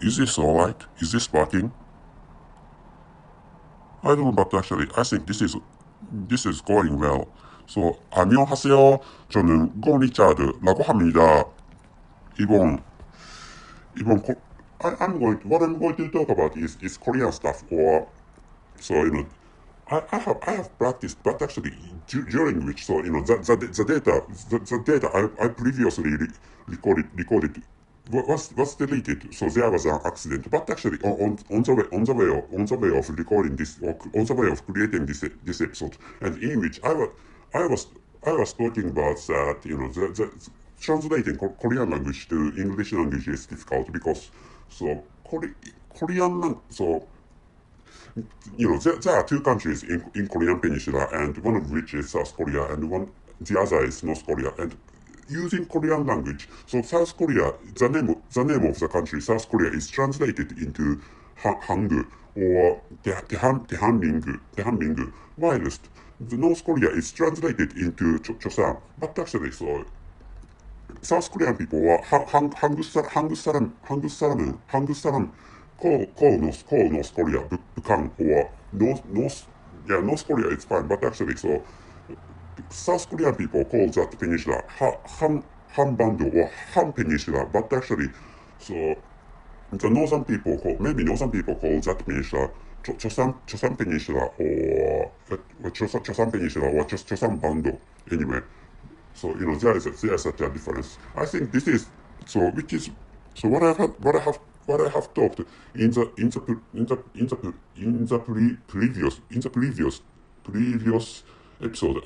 Is this alright? Is this working? I don't know, but actually, I think this is going well. So, 안녕하세요. 저는 고 리차드라고 합니다. 이번 이번 고, what I'm going to talk about is Korean stuff, or so I have practiced, but actually during which, so the data I previously recorded was deleted, so there was an accident. But actually, on the way of recording this, or on the way of creating this episode, and in which I was I was talking about that, the translating Korean language to English language is difficult because so there are two countries in Korean Peninsula, and one of which is South Korea, and the other is North Korea. And using Korean language, so South Korea, the name of the country, South Korea, is translated into Hangul or Tehanmingu, whilst the North Korea is translated into Chosan. But actually, so South Korean people were 한국 사람 call North Korea 북한, or North Korea is fine, but actually, so South Korean people call that peninsula Hanbando or Han Peninsula, but actually, so maybe northern people call that peninsula Chosan Peninsula, or Chosan Peninsula, or Chosan Bando, anyway. So there is such a difference. I think this is so, which is so what I have talked in the previous episode.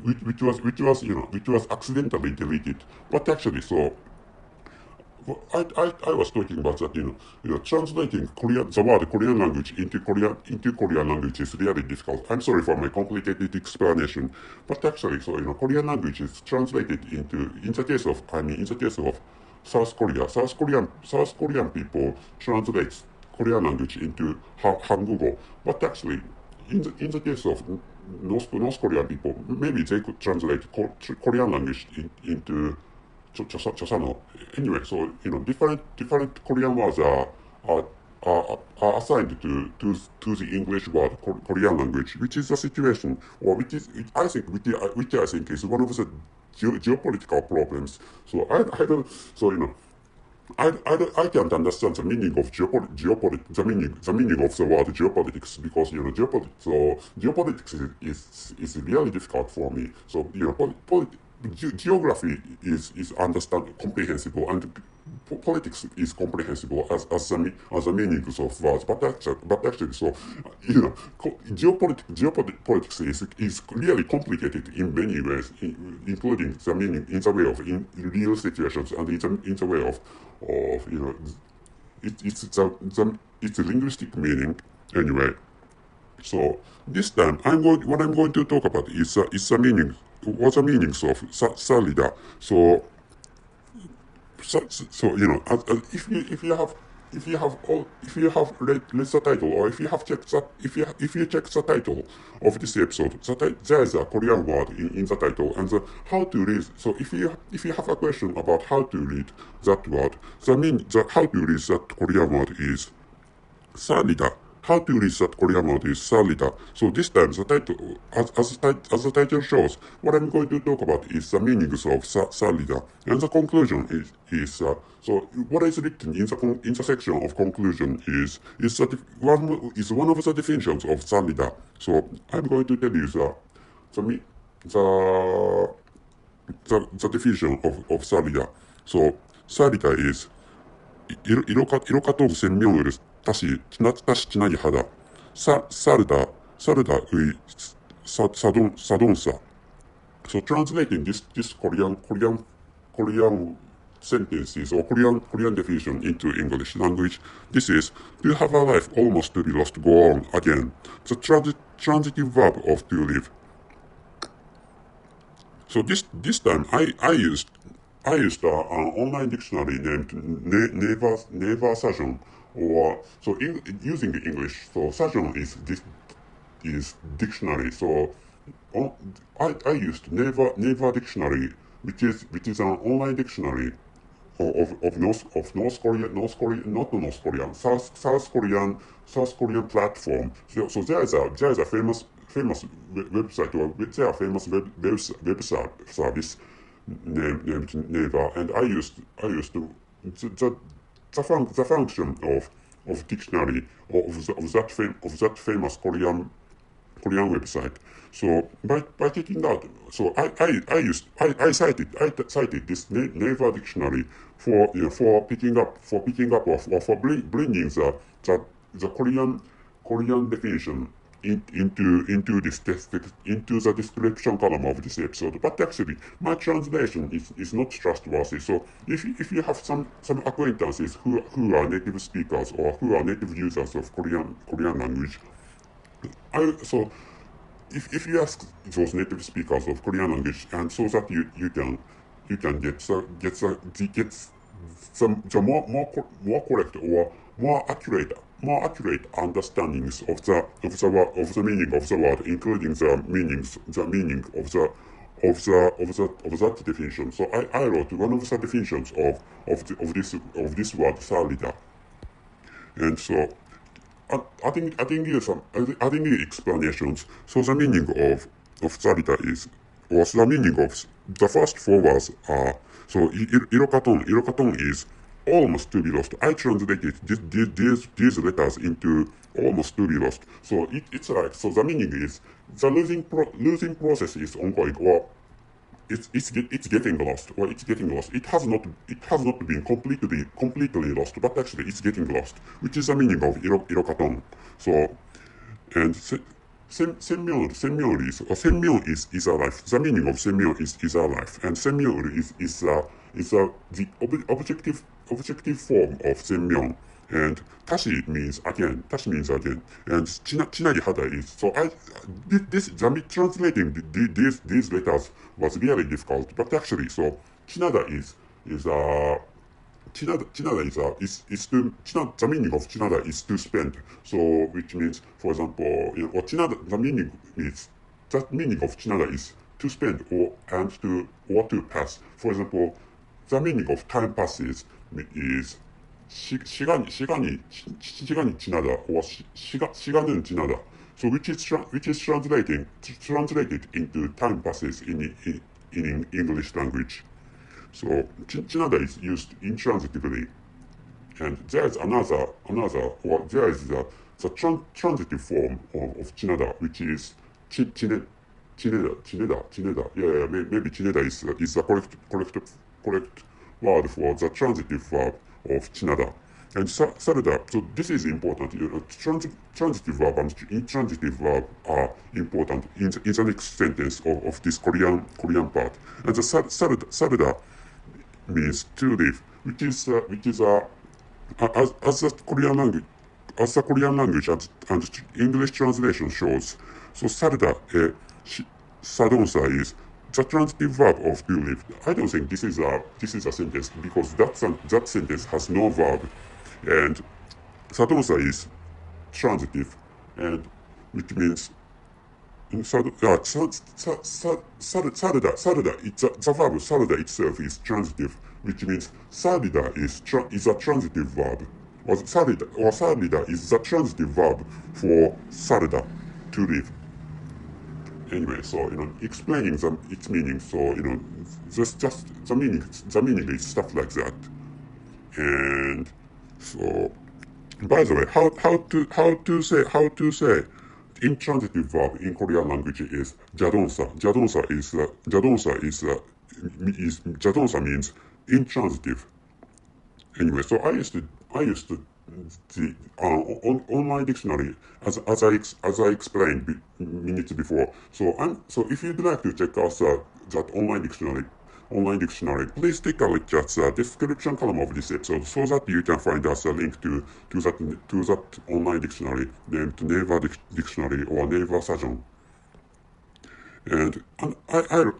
Which was accidentally deleted. But actually, so I was talking about that, translating the word Korean language into Korean language is really difficult. I'm sorry for my complicated explanation, but actually, so Korean language is translated in the case of South Korea. South Korean people translate Korean language into Hangugo, but actually, in the case of North Korean people, maybe they could translate Korean language into Chosano. Anyway, so different Korean words are assigned to the English word Korean language, which is a situation, or which I think is one of the geopolitical problems. So I don't, so I can't understand the meaning of the meaning of the word geopolitics, because geopolitics is really difficult for me. So geography is comprehensible, and politics is comprehensible as the meanings of words. But actually, so geopolitics is really complicated in many ways, including the meaning in the way of in real situations, and in the way of it's a linguistic meaning anyway. So this time, what I'm going to talk about is the meaning. What the meanings of Sallida. So if you have read the title, or if you check the title of this episode, there is a Korean word in the title, and how to read. So if you have a question about how to read that word, how to read that Korean word is Sallida. How to read that Korean word is Sallida. So this time, the title, as the title shows, what I'm going to talk about is the meanings of Sallida, and the conclusion is so what is written in the section of conclusion is one of the definitions of Sallida. So I'm going to tell you the definition of Sallida. So Sallida is 이로카토 생명을 다시 지나기 하다. 살다 의 사동사. So translating this Korean sentences, or Korean definition into English language, this is to have a life almost to be lost, go on again. The transitive verb of to live. So this time I used an online dictionary named Naver Sajon, or so using English. So Sajon is dictionary. So I used Naver Dictionary, which is an online dictionary North Korean, not North Korean, South Korean platform. So there is a famous website, or there are famous web service named Naver, and I used to the function of dictionary of that famous Korean website. So by taking out, so I cited this Naver Dictionary for picking up or for bringing the Korean definition into this text, into the description column of this episode. But actually, my translation is not trustworthy. So if you have some acquaintances who are native speakers or who are native users of Korean language, so if you ask those native speakers of Korean language, and so that you can get the more correct or more accurate understandings of the meaning of the word, including the meaning of that definition. So I wrote one of the definitions of this word Sallida, and so I think the explanations. So the meaning of Sallida was the meaning of the first four words are, so irokaton is almost to be lost. I translated these letters into almost to be lost. So it's like, so the meaning is the losing process is ongoing, or it's getting lost, or it's getting lost. It has not been completely lost, but actually it's getting lost, which is the meaning of irokaton. So, and senmyon is a life. The meaning of senmyon is a life, and senmyon is the objective form of senmyon. And tashi means again, and chinagi hada is. So translating these letters was really difficult, but actually, so chinada the meaning of chinada is to spend. So which means, for example, or chinada, the meaning of chinada is to spend or to pass. For example, the meaning of time passes is 시간이 지나다, or 시간은 지나다. So which is translated into time passes in English language. So chinada is used intransitively, and there is another, or there is the transitive form of chinada, which is chineda. Yeah, maybe chineda is the correct word for the transitive verb of chinada. And Sallida, so this is important. Transitive verb and intransitive verb are important in the next sentence of this Korean part. And the Sallida means to live, which is as the Korean language and English translation shows. So Sallida, sadonsa is the transitive verb of to live. I don't think this is a sentence, because that sentence has no verb, and sadonsa is transitive, and which means Sallida, it's the verb Sallida itself is transitive, which means Sallida is a transitive verb, or Sallida is the transitive verb for Sallida, to live. Anyway, so explaining its meaning. So just the meaning is stuff like that. And so, by the way, how to say intransitive verb in Korean language is jadonsa. Jadonsa means intransitive. Anyway, so I used to the online dictionary as I explained minutes before. So if you'd like to check out that online dictionary, please take a look at the description column of this episode, so that you can find us a link to that online dictionary named Naver Dictionary or Naver Sajon. And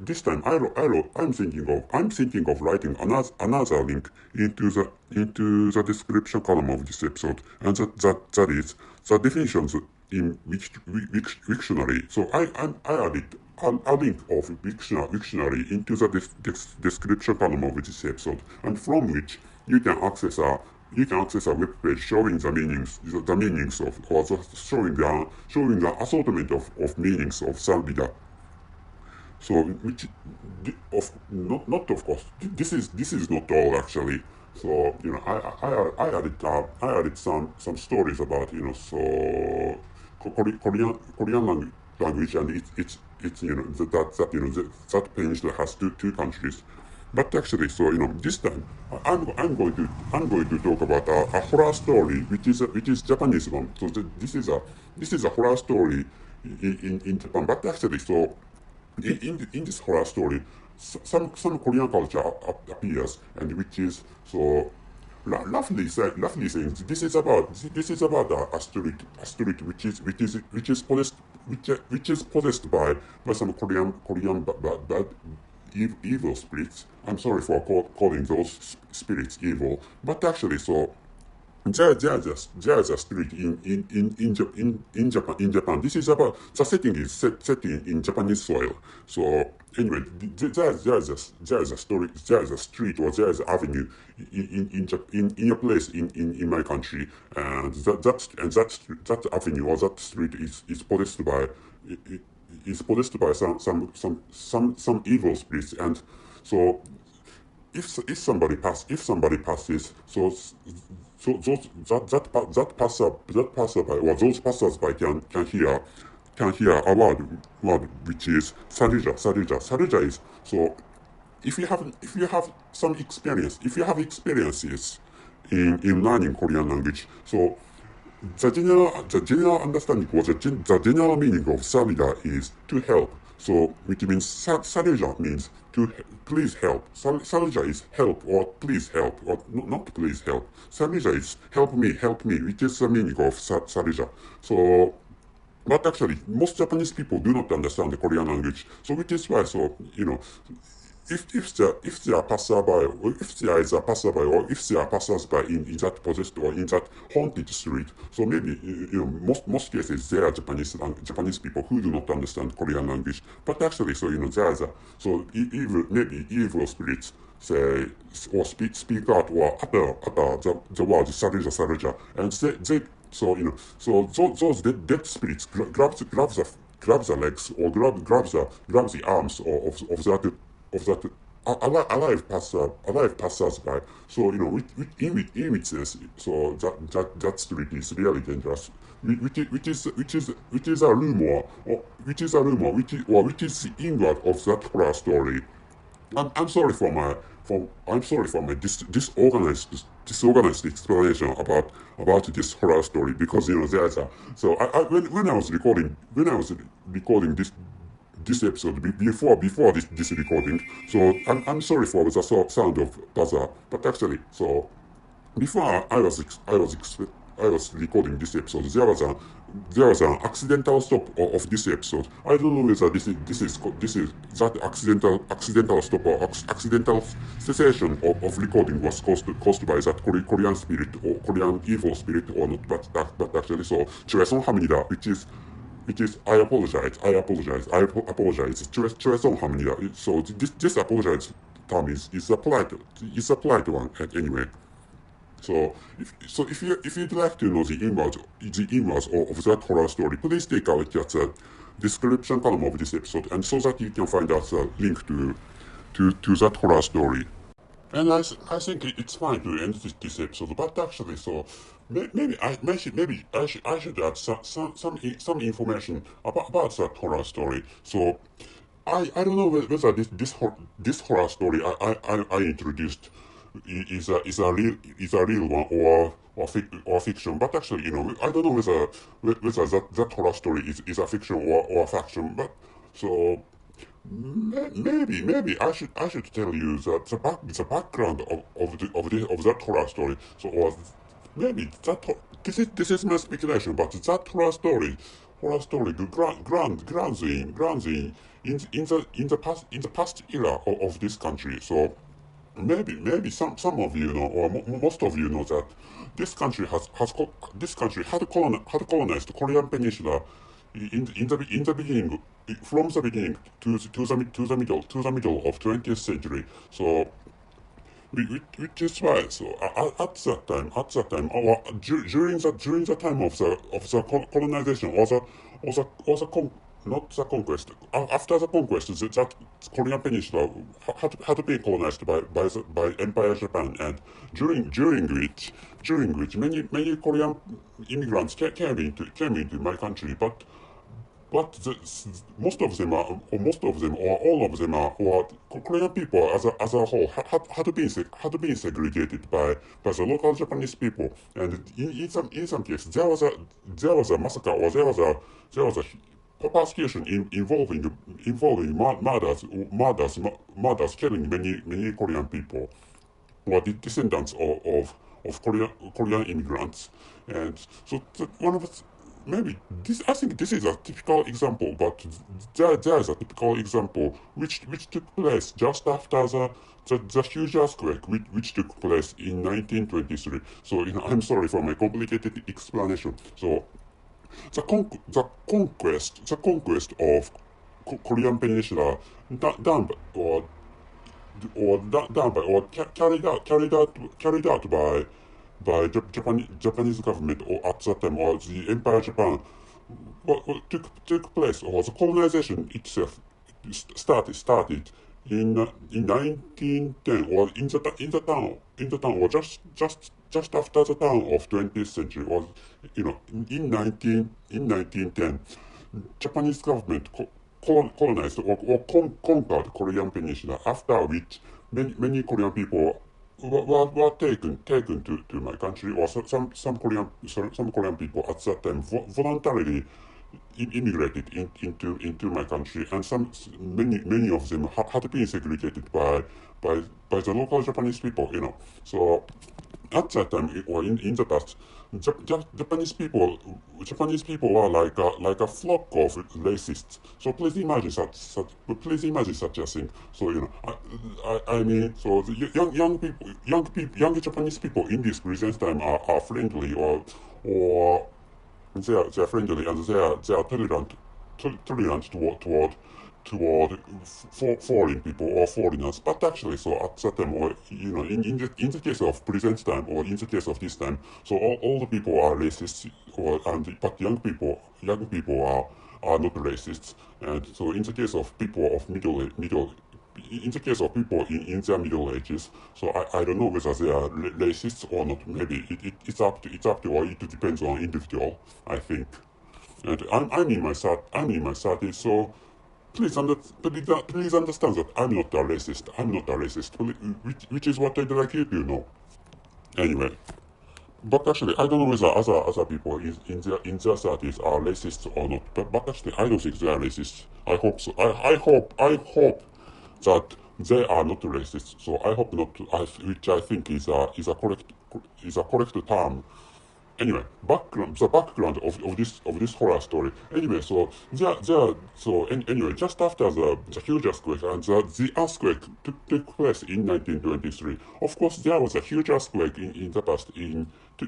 this time I'm thinking of writing another link into the description column of this episode, and that is the definitions in Wiktionary. So I added a link of Wiktionary into the description column of this episode, and from which you can access a web page showing the meanings of, or showing the assortment of meanings of Sallida. So, which, not of course. This is not all actually. So I added some stories about Korean language, and it's that peninsula has two countries. But actually, so this time I'm going to talk about a horror story, which is Japanese one. So this is a horror story in Japan. But actually, so in this horror story, some Korean culture appears, and which is so roughly saying this is about a street which is possessed by some Korean bad evil spirits. I'm sorry for calling those spirits evil, but actually, so there's a street in Japan. This is about the setting is set in Japanese soil. So anyway, there's a story, there's a street, or there's an avenue in a place in my country, and that avenue or that street is possessed by some evil spirits. And so if somebody passes, so that passerby, or those passersby can hear a word which is Salyojya. Salyojya is, so if you have experiences in learning Korean language, so the general understanding, or the general meaning of Sallida is to help. So which means Salyojya means to please help. Salyojya is help, or please help, or not please help. Salyojya is help me, which is the meaning of Salyojya. So, but actually, most Japanese people do not understand the Korean language. So which is why, so if there are passerby, or if there is a passerby, or if there are passersby in that possessed or in that haunted street, so maybe most cases there are Japanese people who do not understand Korean language. But actually, so there is maybe evil spirits say or speak out or utter the word Salyojya, and they so those dead spirits grabs the legs, or grabs the arms of that alive passersby. So in witness, so that street is really dangerous. Which is a rumor, which is the inward of that horror story. I'm sorry for my disorganized explanation about this horror story, because there's a, so when I was recording this episode before this recording, so I'm sorry for the sound of buzzer, but actually, so before I was recording this episode, there was an accidental stop of this episode. I don't know whether this is that accidental stop or accidental cessation of recording was caused by that Korean spirit or Korean evil spirit or not. But actually, so 죄송합니다, which is I apologize. 죄송합니다. So this apologize term is a polite one anyway. So if you'd like to know the inwards of that horror story, please take a look at the description column of this episode, and so that you can find out the link to that horror story. And I think it's fine to end this episode, but actually, so maybe I should add some information about that horror story. So I don't know whether this horror story I introduced is a real one or fiction. But actually, I don't know whether that horror story is a fiction or a faction. But so maybe I should tell you that the background of that horror story. So or maybe this is my speculation, but that horror story grounds in the past era of this country. So maybe some of you know, or most of you know, that this country had colonized the Korean peninsula in the beginning from the beginning to the middle of 20th century. So which is why so at that time or during the time of the colonization not the conquest after the conquest that Korean peninsula had been colonized by Empire Japan, and during which many Korean immigrants came into my country, but most of them, or all of them, or Korean people as a whole had been segregated by the local Japanese people, and in some cases there was a massacre, or there was a persecution involving murders killing many Korean people, or the descendants of Korean immigrants, and so one of maybe this, I think this is a typical example, but there is a typical example which took place just after the huge earthquake which took place in 1923. So I'm sorry for my complicated explanation. So the conquest of Korean Peninsula done carried out by Japanese government, or at that time, or the Empire Japan, what took place, or the colonization itself started in 1910, or in the town, or just after the turn of 20th century, or in 1910, Japanese government colonized or conquered Korean Peninsula, after which many Korean people were taken to my country, or some Korean people at that time voluntarily immigrated into my country, and many of them had been segregated by the local Japanese people, So at that time, or in the past, Japanese people were like a flock of racists. So please imagine such a thing. So I mean, so the young Japanese people in this present time are friendly, or they are friendly, and they are tolerant toward foreign people or foreigners. But actually, so at that time, or in the case of present time, or in the case of this time, so all the people are racist, but young people are not racists. And so in the case of people of in the case of people in their middle ages, so I don't know whether they are racist or not. Maybe it's up to, or it depends on individual, I think. And I'm in my 30s, so please understand that I'm not a racist. Which is what I'd like you to know. Anyway, but actually, I don't know whether other people in their 30s are racist or not. But actually, I don't think they are racist. I hope so. I hope that they are not racist. So I hope not. Which I think is a correct term. Anyway, the background of this horror story. Anyway, so anyway, just after the huge earthquake, and the earthquake took place in 1923. Of course, there was a huge earthquake in the past,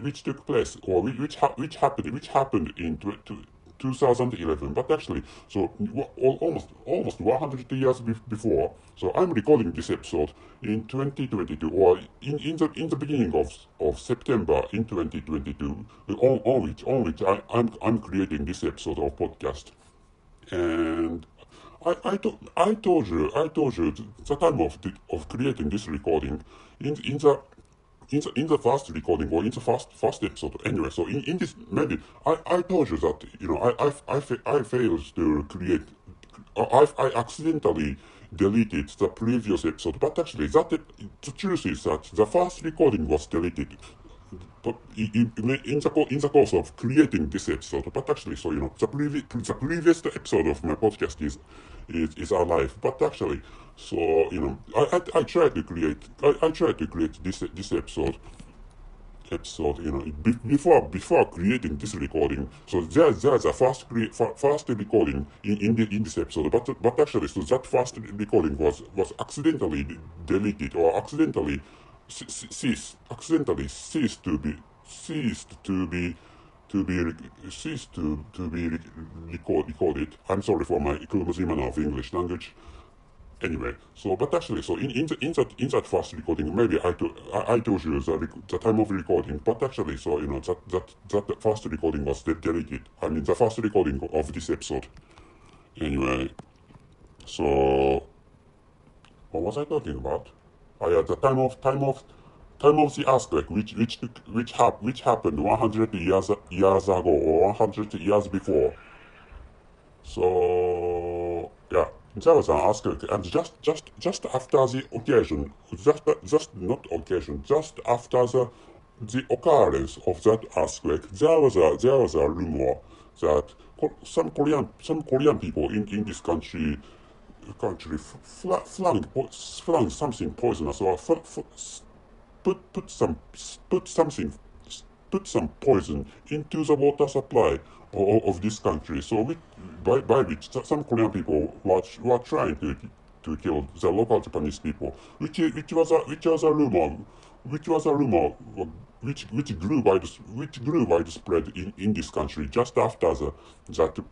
which took place, or which happened in 2011. But actually, so almost 100 years before. So I'm recording this episode in 2022, or in the beginning of September in 2022, on which I'm creating this episode of podcast. And I told you the time of creating this recording in the first recording, or in the first episode. Anyway, so in this, maybe I told you that I failed to create. I accidentally deleted the previous episode, but actually the truth is that the first recording was deleted. But in the course of creating this episode, but actually, so the previous episode of my podcast is alive. But actually, so I tried to create this episode, before creating this recording. So there's a first recording in this episode, but actually, so that first recording was accidentally deleted, or accidentally ceased to be ceased to be recorded. I'm sorry for my clumsy manner of English language. Anyway, so but actually, so in that first recording, maybe I told you the time of recording, but actually, so that first recording was deleted. I mean, the first recording of this episode. Anyway, so what was I talking about? Oh yeah, the time of the earthquake, which happened 100 years ago or 100 years before. So yeah, there was an earthquake, and just after the occasion, just after the occurrence of that earthquake, there was a rumor that some Korean people in this country flung something poisonous or put some put something put some poison into the water supply of this country. So by which some Korean people were trying to kill the local Japanese people, which was a rumor, which grew widespread in this country just after that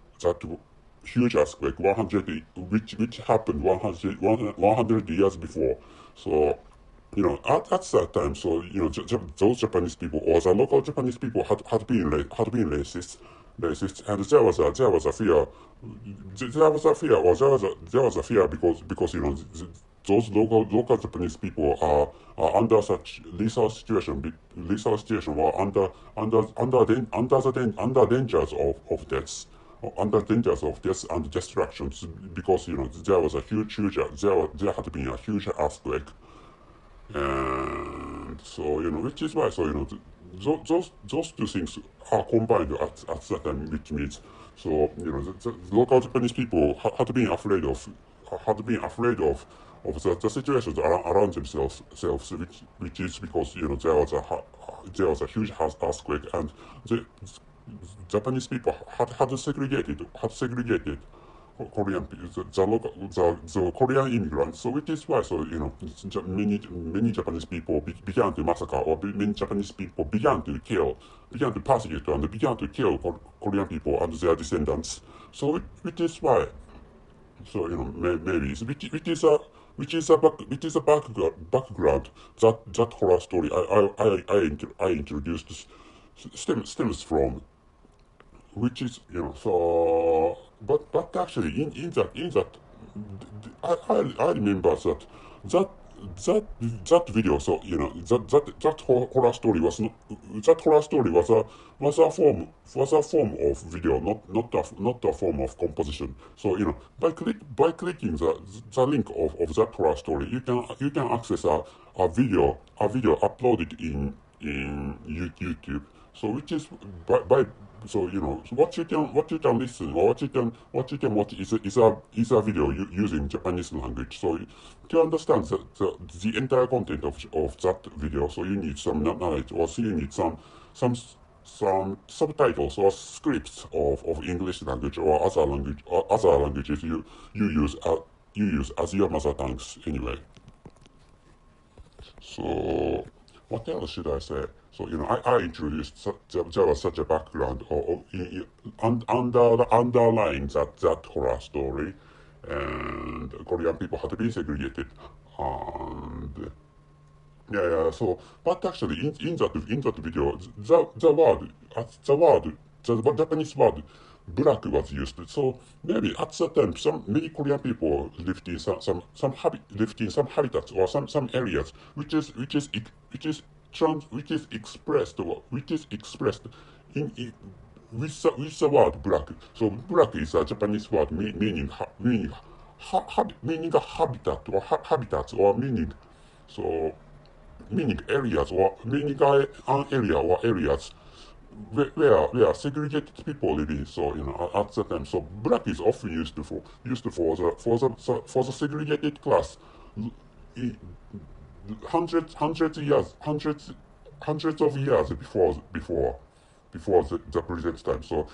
huge earthquake 100 which happened 100 years before. So at that time, so those Japanese people or the local Japanese people had been racist, and there was a fear, there was a fear because those local Japanese people are under such lethal situation, were under dangers of deaths. Under dangers of death and destructions because there was a there had been a huge earthquake, and so which is why those two things are combined at that time, which means so the local Japanese people had been afraid of the situations around themselves, which is because there was a huge earthquake, and the Japanese people had segregated Korean the Korean immigrants. So which is why many Japanese people began to massacre, or many Japanese people began to persecute and began to kill Korean people and their descendants. So which is why maybe which is a background that horror story I introduced stems from, which is so but actually in that I remember that video. So that horror story was not, that horror story was a form of video, not a form of composition. So by clicking the link of that horror story, you can access a video uploaded in YouTube. So which is by so what you can listen, or what you can watch is a video using Japanese language. So to understand the entire content of that video, so you need some knowledge, or so you need some subtitles or scripts of English language or other languages you use as your mother tongues anyway. So what else should I say? So I introduced there was such a background underlying that horror story, and Korean people had been segregated, and so but actually in that video the Japanese word black was used. So maybe at that time many Korean people lived in some habitats or some areas which is expressed in with the word black. So black is a Japanese word meaning a habitat or habitats, or meaning areas, or meaning an area or areas where segregated people live in. So at that time, so black is often used for the segregated class. Hundreds of years before the present time. So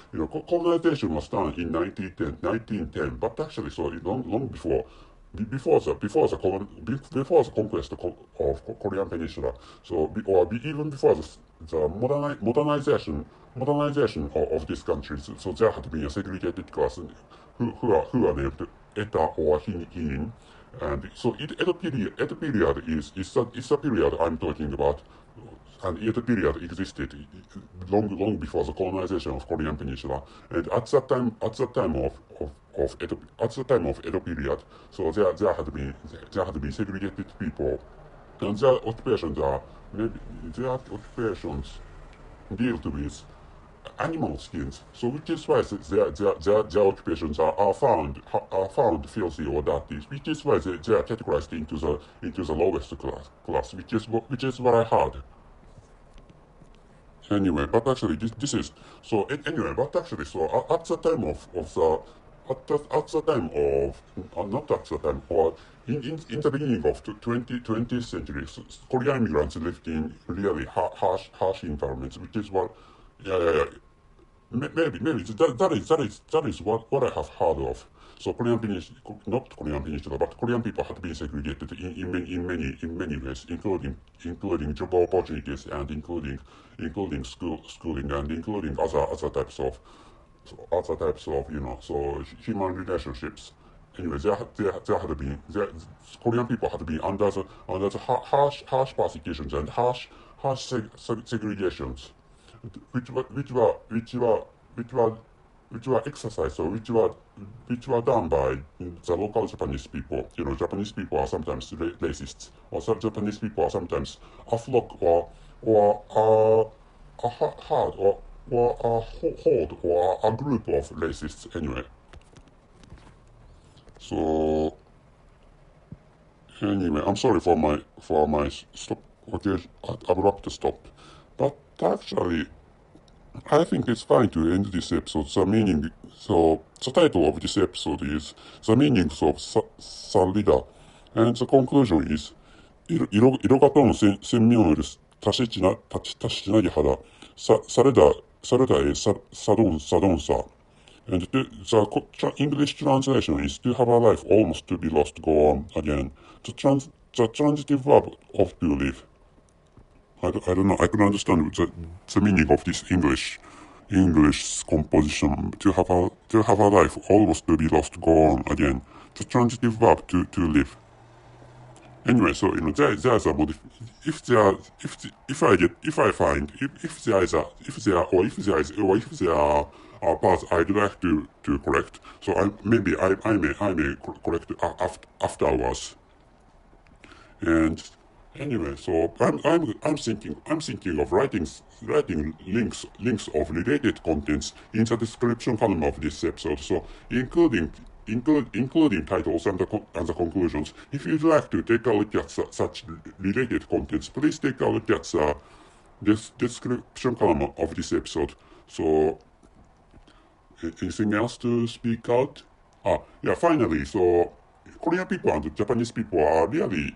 colonization was done in 1910, but actually so long before before the conquest of Korean Peninsula, so even before the modernization of this country, so there had been a segregated class who are named Eta or Hin, and so Edo period is the period I'm talking about. And Edo period existed long before the colonization of Korean Peninsula. And at that time of Edo period, so there had been segregated people, and their occupations dealt with animal skins. So which is why their occupations are found filthy or dirty. Which is why they are categorized into the lowest class. Which is what I heard. Anyway, but actually this is so anyway, but actually so at the time of the at the time of not at the time or in the beginning of 20th century, so Korean immigrants lived in really harsh environments, which is what yeah. Maybe that is what I have heard of. So Korean Peninsula, not Korean Peninsula, but Korean people had been segregated in many ways, including job opportunities and including schooling and including other types of so human relationships. Anyway, Korean people had been under the harsh persecutions and harsh segregations, which were exercised or which were done by the local Japanese people. Japanese people are sometimes racists, or some Japanese people are sometimes a flock or a herd or a horde or a group of racists. Anyway, so anyway, I'm sorry for my stop. Okay, abrupt stop, but actually, I think it's fine to end this episode. So the title of this episode is The Meanings of Sallida, and the conclusion is 色型の線名より足しちなぎ肌、されだえさどんさ。And the English translation is to have a life almost to be lost, go on again. The transitive verb of to live. I don't know. I can understand the meaning of this English composition. To have a life, almost to be lost, go on again. The transitive verb to live. Anyway, so there's a if there are parts I'd like to correct. So I may correct afterwards. And anyway, so I'm thinking of writing links of related contents in the description column of this episode. So including titles and the conclusions. If you'd like to take a look at such related contents, please take a look at this description column of this episode. So anything else to speak out? Yeah, finally, so Korean people and Japanese people are really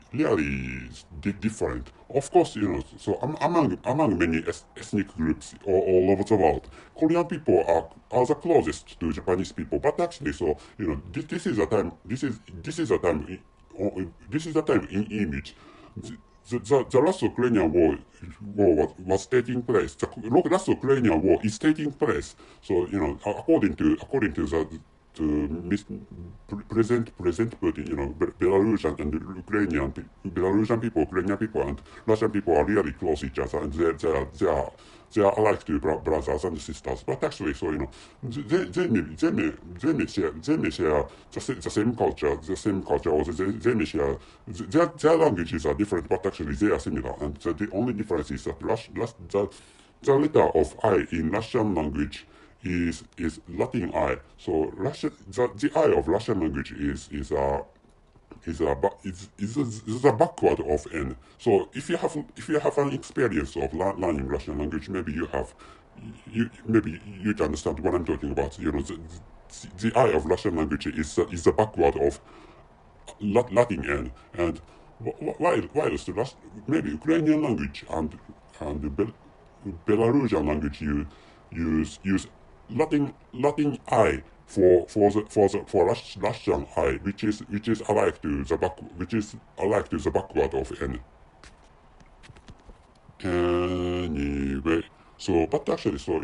different. Of course, so among many ethnic groups all over the world, Korean people are the closest to Japanese people. But actually, so this is a time in which the last Ukrainian war was taking place. The last Ukrainian war is taking place. So according to President Putin, Belarusian and Ukrainian people and Russian people are really close each other, and they are alike to brothers and sisters. But actually, so they may share the same culture, or they may share their languages are different, but actually they are similar. And the only difference is that the letter of I in Russian language is Latin I. So the I of Russian language is a backward of N. So if you have an experience of learning Russian language, maybe you can understand what I'm talking about. The I of Russian language is the backward of Latin N, and while maybe Ukrainian language and Belarusian language use Latin I for Russian I, which is alike to the backward of N. Anyway, so but actually, so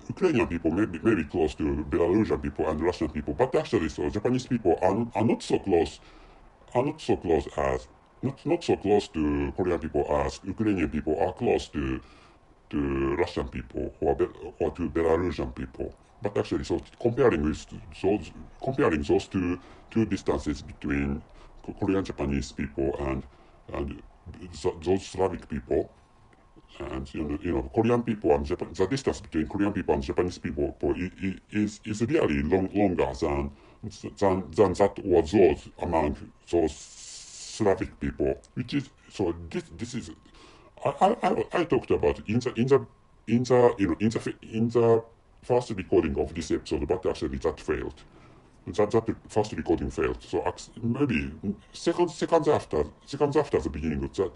Ukrainian people maybe close to Belarusian people and Russian people, but actually, so Japanese people are not so close, as not so close to Korean people as Ukrainian people are close to Russian people or to Belarusian people. But actually, so comparing those two distances between Korean Japanese people and those Slavic people, and Korean people and the distance between Korean people and Japanese people is really longer than that was those among those Slavic people, which is so this is I talked about in the first recording of this episode, but actually that failed. That first recording failed. So maybe seconds after the beginning, the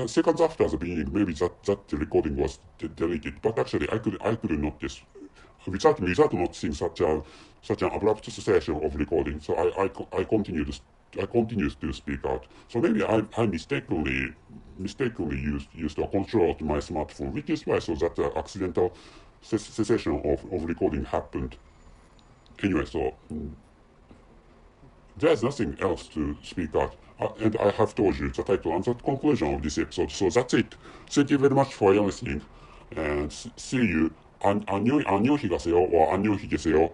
seconds after the beginning, maybe that recording was deleted. But actually, I could notice without noticing such an abrupt cessation of recording. So I continued to speak out. So maybe I mistakenly used a control to my smartphone, which is why so that accidental cessation of recording happened. Anyway, so there's nothing else to speak out, and I have told you the title and the conclusion of this episode, so that's it. Thank you very much for your listening, and see you. 안녕히 가세요 or 안녕히 계세요.